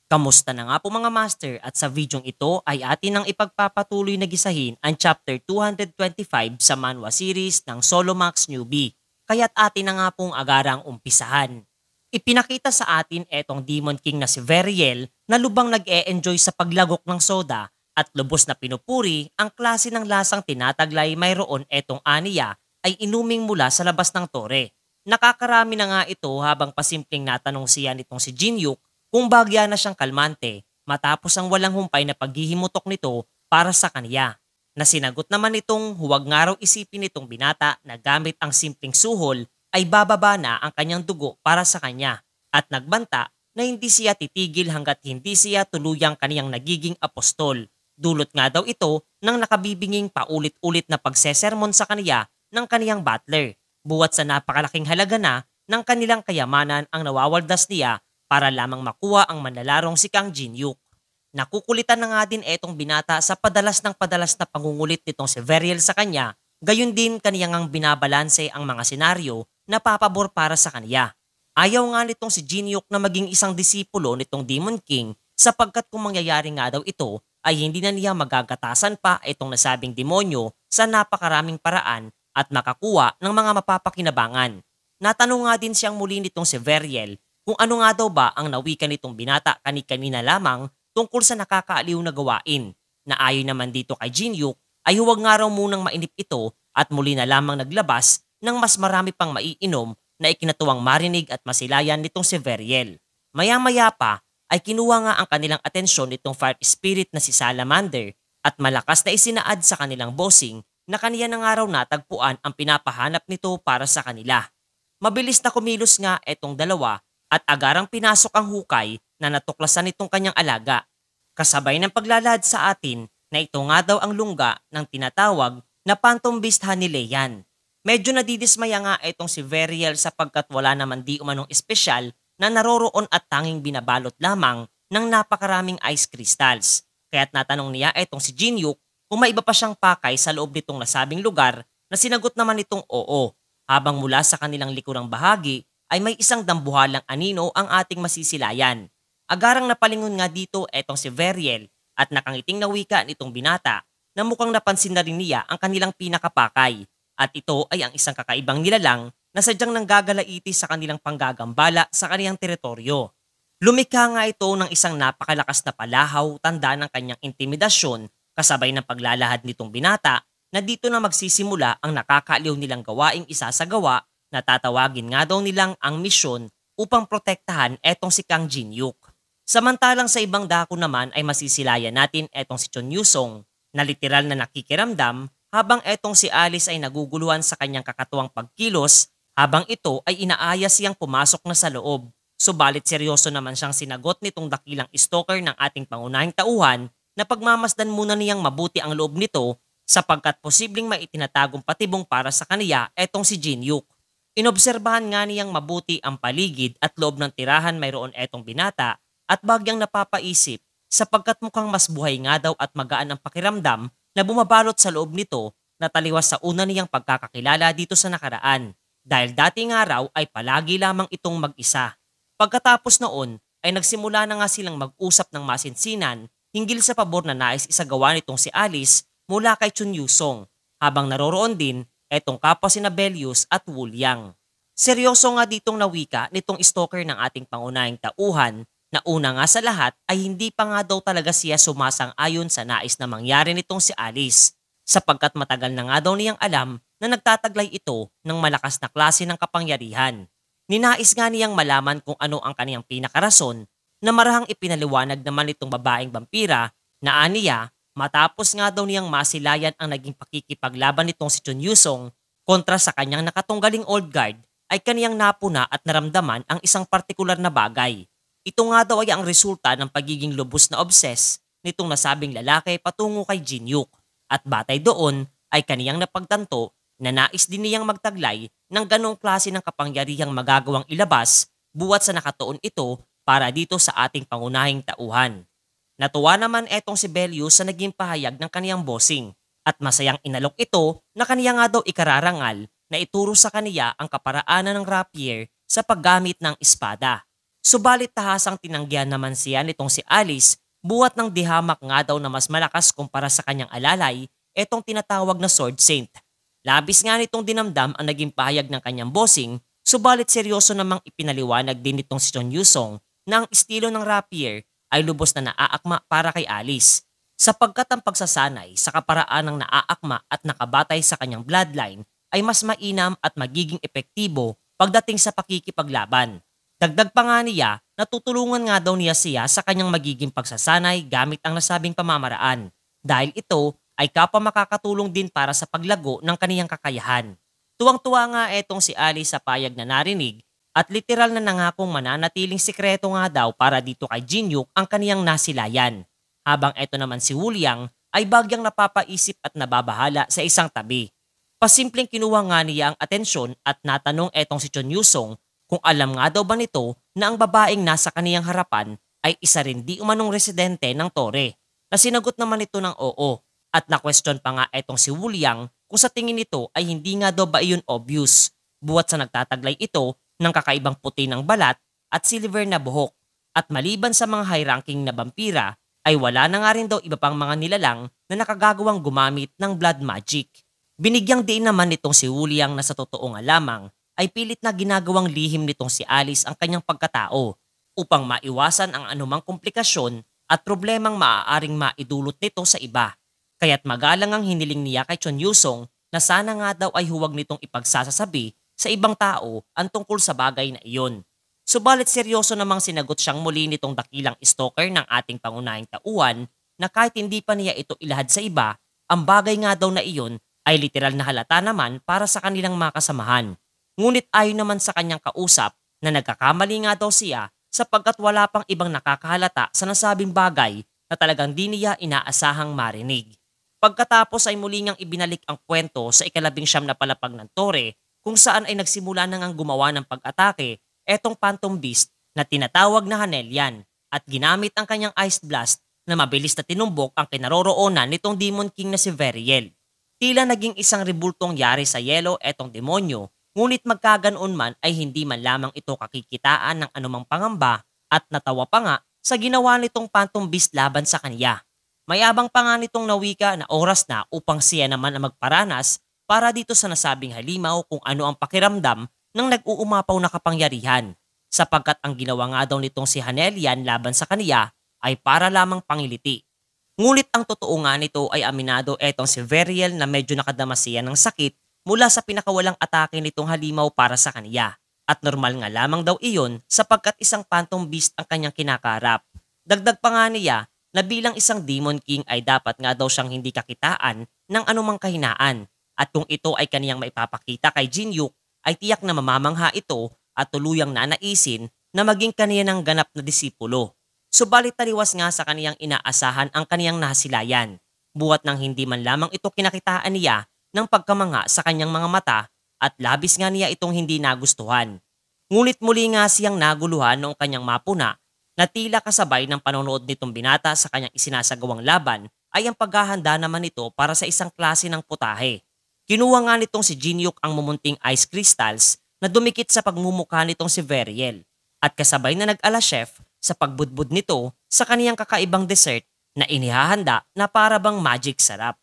Kamusta na nga po mga master at sa videong ito ay atin ang ipagpapatuloy na gisahin ang chapter 225 sa manhwa series ng Solomax Newbie. Kaya't atin na nga pong agarang umpisahan. Ipinakita sa atin etong Demon King na si Veriel na lubang nag-e-enjoy sa paglagok ng soda at lubos na pinupuri ang klase ng lasang tinataglay mayroon etong Aniya ay inuming mula sa labas ng tore. Nakakarami na nga ito habang pasimpleng natanong siya nitong si Jinyuk kung bagya na siyang kalmante matapos ang walang humpay na paghihimutok nito para sa kaniya. Na sinagot naman nitong huwag nga raw isipin nitong binata na gamit ang simpleng suhol ay bababa na ang kanyang dugo para sa kanya at nagbanta na hindi siya titigil hanggat hindi siya tuluyang kaniyang nagiging apostol. Dulot nga daw ito ng nakabibinging paulit-ulit na pagsesermon sa kaniya ng kaniyang butler. Buwat sa napakalaking halaga na ng kanilang kayamanan ang nawawaldas niya para lamang makuha ang manlalarong si Kang Jinyuk. Nakukulitan na nga din etong binata sa padalas ng padalas na pangungulit nitong si Veriel sa kanya, gayon din kaniyang ang binabalanse ang mga senaryo na papabor para sa kaniya. Ayaw nga nitong si Jinyuk na maging isang disipulo nitong Demon King sapagkat kung mangyayari nga daw ito ay hindi na niya magagatasan pa itong nasabing demonyo sa napakaraming paraan at makakuha ng mga mapapakinabangan. Natanong nga din siyang muli nitong si Veriel kung ano nga daw ba ang nawika nitong binata kani-kanina lamang tungkol sa nakakaaliw na gawain, na ayon naman dito kay Jinyuk ay huwag nga raw munang mainip ito at muli na lamang naglabas ng mas marami pang maiinom na ikinatuwang marinig at masilayan nitong si Veriel. Maya-maya pa ay kinuha nga ang kanilang atensyon nitong fire spirit na si Salamander at malakas na isinaad sa kanilang bossing na kaniya na nga raw natagpuan ang pinapahanap nito para sa kanila. Mabilis na kumilos nga etong dalawa at agarang pinasok ang hukay na natuklasan nitong kanyang alaga. Kasabay ng paglalahad sa atin na ito nga daw ang lungga ng tinatawag na Phantom Beast ni Leian. Medyo nadidismaya nga itong si Veriel sapagkat wala naman di umanong espesyal na naroroon at tanging binabalot lamang ng napakaraming ice crystals. Kaya't natanong niya itong si Jinyuk kung may iba pa siyang pakay sa loob nitong nasabing lugar na sinagot naman nitong oo, habang mula sa kanilang likurang bahagi ay may isang dambuhalang anino ang ating masisilayan. Agarang napalingon nga dito etong si Veriel at nakangiting na wika nitong binata na mukhang napansin na rin niya ang kanilang pinakapakay at ito ay ang isang kakaibang nilalang na sadyang nanggagalaiti sa kanilang panggagambala sa kaniyang teritoryo. Lumikha nga ito ng isang napakalakas na palahaw tanda ng kanyang intimidasyon kasabay ng paglalahad nitong binata na dito na magsisimula ang nakakaaliw nilang gawaing isasagawa na tatawagin nga daw nilang ang misyon upang protektahan etong si Kang Jinyuk. Samantalang sa ibang dako naman ay masisilayan natin etong si Chon Yusong na literal na nakikiramdam habang etong si Alice ay naguguluhan sa kanyang kakatuwang pagkilos habang ito ay inaaya siyang pumasok na sa loob. Subalit seryoso naman siyang sinagot nitong dakilang stalker ng ating pangunahing tauhan na pagmamasdan muna niyang mabuti ang loob nito sapagkat posibleng maitinatagong patibong para sa kaniya etong si Jinyuk. Inobserbahan nga niyang mabuti ang paligid at loob ng tirahan mayroon etong binata at bagyang napapaisip sapagkat mukhang mas buhay nga daw at magaan ang pakiramdam na bumabalot sa loob nito na taliwas sa una niyang pagkakakilala dito sa nakaraan dahil dati nga raw ay palagi lamang itong mag-isa. Pagkatapos noon ay nagsimula na nga silang mag-usap ng masinsinan hinggil sa pabor na nais isagawa nitong si Alice mula kay Chun Yusong habang naroroon din etong kapwa sina Belius at Wuliang. Seryoso nga ditong nawika nitong stalker ng ating pangunahing tauhan na una nga sa lahat ay hindi pa nga daw talaga siya sumasang-ayon sa nais na mangyari nitong si Alice sapagkat matagal na nga daw niyang alam na nagtataglay ito ng malakas na klase ng kapangyarihan. Ninais nga niyang malaman kung ano ang kaniyang pinakarason na marahang ipinaliwanag naman itong babaeng vampira na aniya matapos nga daw niyang masilayan ang naging pakikipaglaban nitong si Chun Yusong kontra sa kanyang nakatunggaling old guard ay kaniyang napuna at naramdaman ang isang partikular na bagay. Ito nga daw ay ang resulta ng pagiging lubos na obses nitong nasabing lalaki patungo kay Jinyuk at batay doon ay kaniyang napagtanto na nais din niyang magtaglay ng ganong klase ng kapangyarihang magagawang ilabas buwat sa nakatuon ito para dito sa ating pangunahing tauhan. Natuwa naman etong si Belius sa naging pahayag ng kaniyang bossing at masayang inalok ito na kaniya nga daw ikararangal na ituro sa kaniya ang kaparaanan ng rapier sa paggamit ng espada. Subalit tahasang tinanggihan naman siya nitong si Alice buhat ng dihamak nga daw na mas malakas kumpara sa kanyang alalay, etong tinatawag na Sword Saint. Labis nga nitong dinamdam ang naging pahayag ng kanyang bossing, subalit seryoso namang ipinaliwanag din nitong si Chon Yusong na ang estilo ng rapier ay lubos na naaakma para kay Alice, sapagkat ang pagsasanay sa kaparaan ng naaakma at nakabatay sa kanyang bloodline ay mas mainam at magiging epektibo pagdating sa pakikipaglaban. Dagdag pa nga niya, natutulungan nga daw niya siya sa kanyang magiging pagsasanay gamit ang nasabing pamamaraan, dahil ito ay kapwa makakatulong din para sa paglago ng kaniyang kakayahan. Tuwang-tuwa nga etong si Alice sa payag na narinig at literal na nangakong mananatiling sikreto nga daw para dito kay Jinyuk ang kaniyang nasilayan. Habang eto naman si Wuliang ay bagyang napapaisip at nababahala sa isang tabi. Pasimpleng kinuha nga niya ang atensyon at natanong etong si Chon Yusong kung alam nga daw ba nito na ang babaeng nasa kaniyang harapan ay isa rin di umanong residente ng Tore. Nasinagot naman ito ng oo at na-question pa nga etong si Wuliang kung sa tingin nito ay hindi nga daw ba iyon obvious buhat sa nagtataglay ito ng kakaibang puti ng balat at silver na buhok at maliban sa mga high-ranking na vampira ay wala na nga rin daw iba pang mga nilalang na nakagagawang gumamit ng blood magic. Binigyang diin naman nitong si Wuliang na sa totoo nga lamang ay pilit na ginagawang lihim nitong si Alice ang kanyang pagkatao upang maiwasan ang anumang komplikasyon at problemang maaaring maidulot nito sa iba. Kaya't magalang ang hiniling niya kay Chon Yusong na sana nga daw ay huwag nitong ipagsasasabi sa ibang tao ang tungkol sa bagay na iyon. Subalit seryoso namang sinagot siyang muli nitong dakilang stalker ng ating pangunahing tauhan na kahit hindi pa niya ito ilahad sa iba, ang bagay nga daw na iyon ay literal na halata naman para sa kanilang mga kasamahan. Ngunit ayon naman sa kanyang kausap na nagkakamali nga daw siya sapagkat wala pang ibang nakakahalata sa nasabing bagay na talagang di niya inaasahang marinig. Pagkatapos ay muli niyang ibinalik ang kwento sa ika-19 na palapag ng Tore kung saan ay nagsimula na ngang gumawa ng pag-atake etong Phantom Beast na tinatawag na Hanelian at ginamit ang kanyang Ice Blast na mabilis na tinumbok ang kinaroroonan nitong Demon King na si Veriel. Tila naging isang rebultong yari sa yelo etong demonyo. Ngunit magkaganoon man ay hindi man lamang ito kakikitaan ng anumang pangamba at natawa pa nga sa ginawa nitong Phantom Beast laban sa kanya. Mayabang pa nga nitong nawika na oras na upang siya naman ang magparanas para dito sa nasabing halimaw kung ano ang pakiramdam ng nag-uumapaw na kapangyarihan, sapagkat ang ginawa nga daw nitong si Hanelian laban sa kaniya ay para lamang pangiliti. Ngunit ang totoo nga nito ay aminado etong si Veriel na medyo nakadama siya ng sakit mula sa pinakawalang atake nitong halimaw para sa kaniya. At normal nga lamang daw iyon sapagkat isang Phantom Beast ang kanyang kinakarap. Dagdag pa nga niya na bilang isang Demon King ay dapat nga daw siyang hindi kakitaan ng anumang kahinaan. At kung ito ay kaniyang maipapakita kay Jinyuk ay tiyak na mamamangha ito at tuluyang nanaisin na maging kaniya ng ganap na disipulo. Subalit taliwas nga sa kaniyang inaasahan ang kaniyang nasilayan. Buhat ng hindi man lamang ito kinakitaan niya ng pagkamangha sa kanyang mga mata at labis nga niya itong hindi nagustuhan. Ngunit muli nga siyang naguluhan noong kanyang mapuna na tila kasabay ng panonood nitong binata sa kanyang isinasagawang laban ay ang paghahanda naman nito para sa isang klase ng putahe. Kinuha nga nitong si Jinyuk ang mumunting ice crystals na dumikit sa pagmumukha nitong si Veriel at kasabay na nag-ala chef sa pagbudbud nito sa kaniyang kakaibang dessert na inihahanda na para bang magic sarap.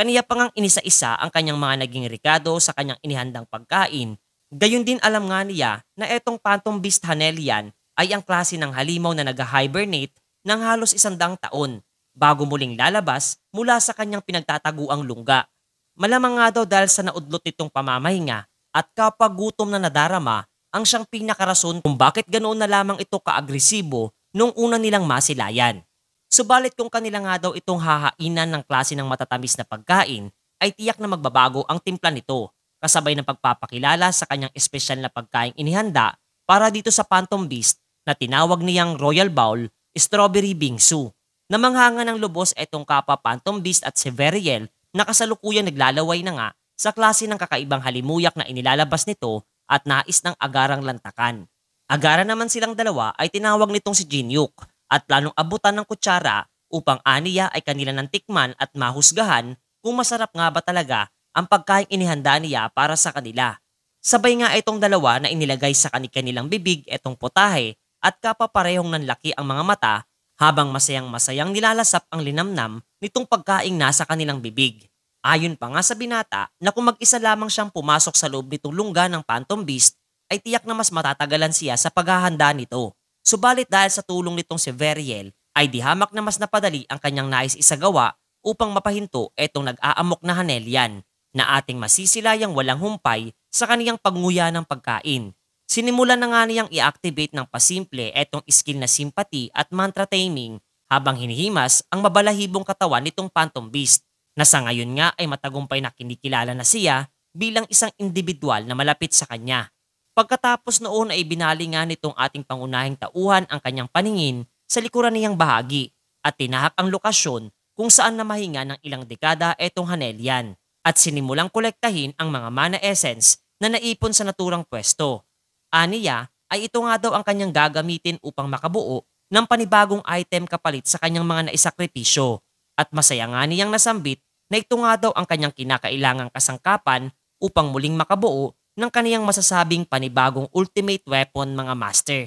Kaniya pa ngang inisa-isa ang kanyang mga naging rikado sa kanyang inihandang pagkain. Gayun din alam nga niya na etong Phantom Beast Hanelian ay ang klase ng halimaw na nag-hibernate ng halos 100 taon bago muling lalabas mula sa kanyang pinagtataguang lungga. Malamang nga daw dahil sa naudlot nitong pamamahinga at kapag gutom na nadarama ang siyang pinakarason kung bakit ganoon na lamang ito kaagresibo nung una nilang masilayan. Subalit kung kanila nga daw itong hahainan ng klase ng matatamis na pagkain, ay tiyak na magbabago ang timpla nito, kasabay ng pagpapakilala sa kanyang espesyal na pagkaing inihanda para dito sa Phantom Beast na tinawag niyang Royal Bowl Strawberry Bingsu. Namanghanga ng lubos etong kapwa Phantom Beast at si Veriel na kasalukuyang naglalaway na nga sa klase ng kakaibang halimuyak na inilalabas nito at nais ng agarang lantakan. Agara naman silang dalawa ay tinawag nitong si Jinyuk at planong abutan ng kutsara upang aniya ay kanila ng tikman at mahusgahan kung masarap nga ba talaga ang pagkaing inihanda niya para sa kanila. Sabay nga itong dalawa na inilagay sa kanilang bibig etong potahe at kapaparehong nanlaki ang mga mata habang masayang-masayang nilalasap ang linamnam nitong pagkaing nasa kanilang bibig. Ayon pa nga sa binata na kung mag-isa lamang siyang pumasok sa loob nitong lungga ng Phantom Beast ay tiyak na mas matatagalan siya sa paghahanda nito. Subalit dahil sa tulong nitong si Veriel ay di hamak na mas napadali ang kanyang nais isagawa upang mapahinto etong nag-aamok na Hanelian na ating masisilayang walang humpay sa kaniyang pagnguya ng pagkain. Sinimulan na nga niyang i-activate ng pasimple etong skill na sympathy at mantra taming habang hinihimas ang mabalahibong katawan nitong Phantom Beast na sa ngayon nga ay matagumpay na kinikilala na siya bilang isang individual na malapit sa kanya. Pagkatapos noon ay binali nga nitong ating pangunahing tauhan ang kanyang paningin sa likuran niyang bahagi at tinahak ang lokasyon kung saan namahinga ng ilang dekada etong Hanelian at sinimulang kolektahin ang mga mana essence na naipon sa naturang pwesto. Aniya ay ito nga daw ang kanyang gagamitin upang makabuo ng panibagong item kapalit sa kanyang mga naisakripisyo at masaya nga niyang nasambit na ito nga daw ang kanyang kinakailangang kasangkapan upang muling makabuo ng kaniyang masasabing panibagong ultimate weapon mga master.